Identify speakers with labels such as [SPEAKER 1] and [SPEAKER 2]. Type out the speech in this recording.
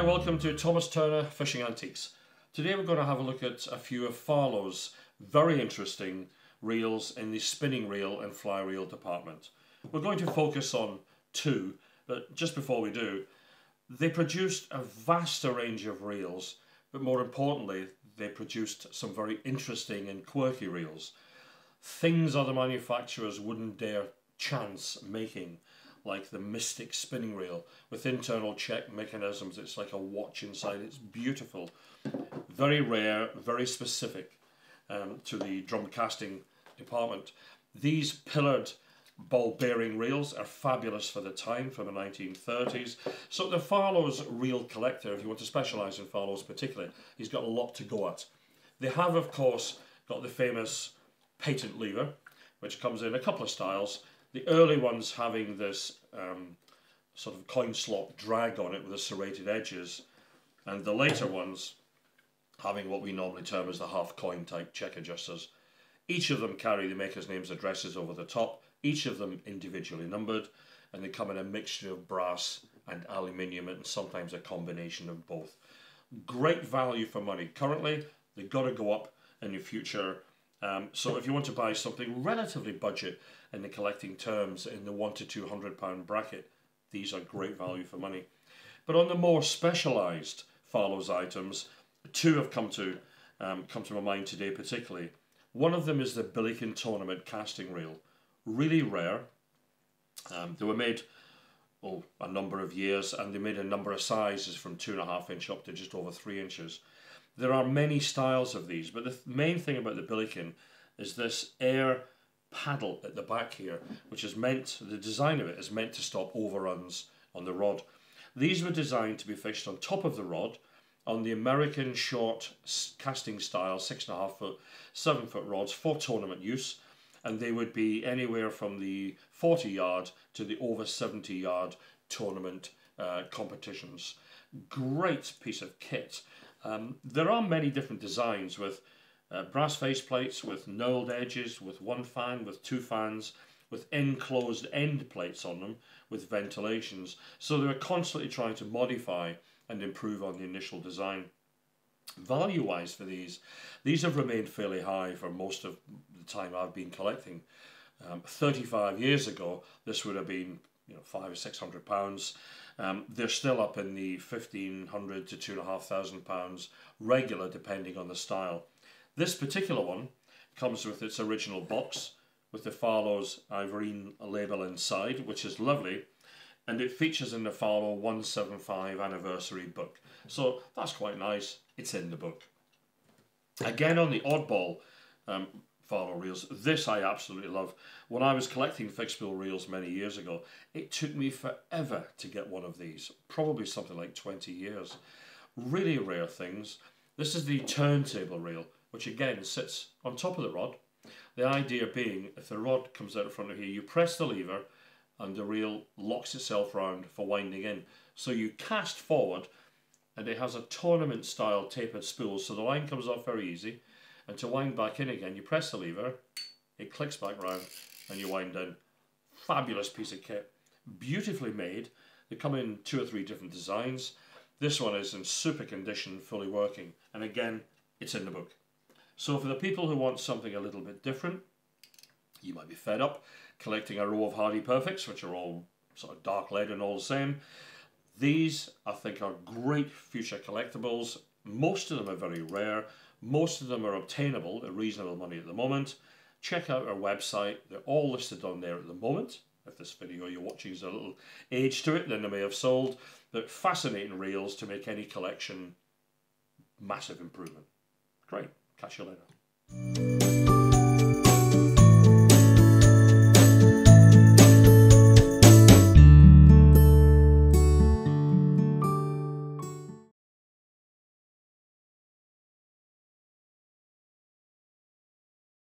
[SPEAKER 1] welcome to Thomas Turner Fishing Antiques. Today we're going to have a look at a few of Farlow's very interesting reels in the spinning reel and fly reel department. We're going to focus on two, but just before we do, they produced a vast range of reels, but more importantly, they produced some very interesting and quirky reels. Things other manufacturers wouldn't dare chance making, like the Mystic spinning reel with internal check mechanisms. It's like a watch inside. It's beautiful, very rare, very specific to the drum casting department. These pillared ball bearing reels are fabulous for the time, from the 1930s. So the Farlow's reel collector, if you want to specialise in Farlow's particularly, he's got a lot to go at. They have, of course, got the famous patent lever, which comes in a couple of styles. The early ones having this sort of coin slot drag on it with the serrated edges, and the later ones having what we normally term as the half coin type check adjusters. Each of them carry the maker's names, addresses over the top, each of them individually numbered, and they come in a mixture of brass and aluminium, and sometimes a combination of both. Great value for money. Currently, they've got to go up in the future. So if you want to buy something relatively budget in the collecting terms in the £100 to £200 bracket, these are great value for money. But on the more specialised Farlow's items, two have come to my mind today particularly. One of them is the Pelican tournament casting reel. Really rare. They were made a number of years, and they made a number of sizes from 2.5 inch up to just over 3 inches. There are many styles of these, but the main thing about the Pelican is this air paddle at the back here, which is meant, the design of it is meant to stop overruns on the rod. These were designed to be fished on top of the rod on the American short casting style 6.5 foot, 7 foot rods for tournament use, and they would be anywhere from the 40 yard to the over 70 yard tournament competitions. Great piece of kit. There are many different designs with brass faceplates, with knurled edges, with one fan, with two fans, with enclosed end plates on them, with ventilations. So they're constantly trying to modify and improve on the initial design. Value-wise for these have remained fairly high for most of the time I've been collecting. 35 years ago, this would have been £500 or £600. They're still up in the £1,500 to £2,500 regular, depending on the style. This particular one comes with its original box with the Farlow's Ivorine label inside, which is lovely, and it features in the Farlow 175 anniversary book. So that's quite nice. It's in the book. Again, on the oddball Farlow reels, this I absolutely love. When I was collecting fixed bill reels many years ago, it took me forever to get one of these, probably something like 20 years. Really rare things. This is the Turntable Reel, which again sits on top of the rod. The idea being, if the rod comes out in front of here, you press the lever and the reel locks itself round for winding in. So you cast forward, and it has a tournament style tapered spool, so the line comes off very easy. And to wind back in again, you press the lever, it clicks back round, and you wind in. Fabulous piece of kit. Beautifully made. They come in 2 or 3 different designs. This one is in super condition, fully working. And again, it's in the book. So for the people who want something a little bit different, you might be fed up collecting a row of Hardy Perfects, which are all sort of dark lead and all the same. These, I think, are great future collectibles. Most of them are very rare. Most of them are obtainable at reasonable money at the moment. Check out our website. They're all listed on there at the moment. If this video you're watching is a little age to it, then they may have sold. They're fascinating reels to make any collection massive improvement. Great. Catch you later.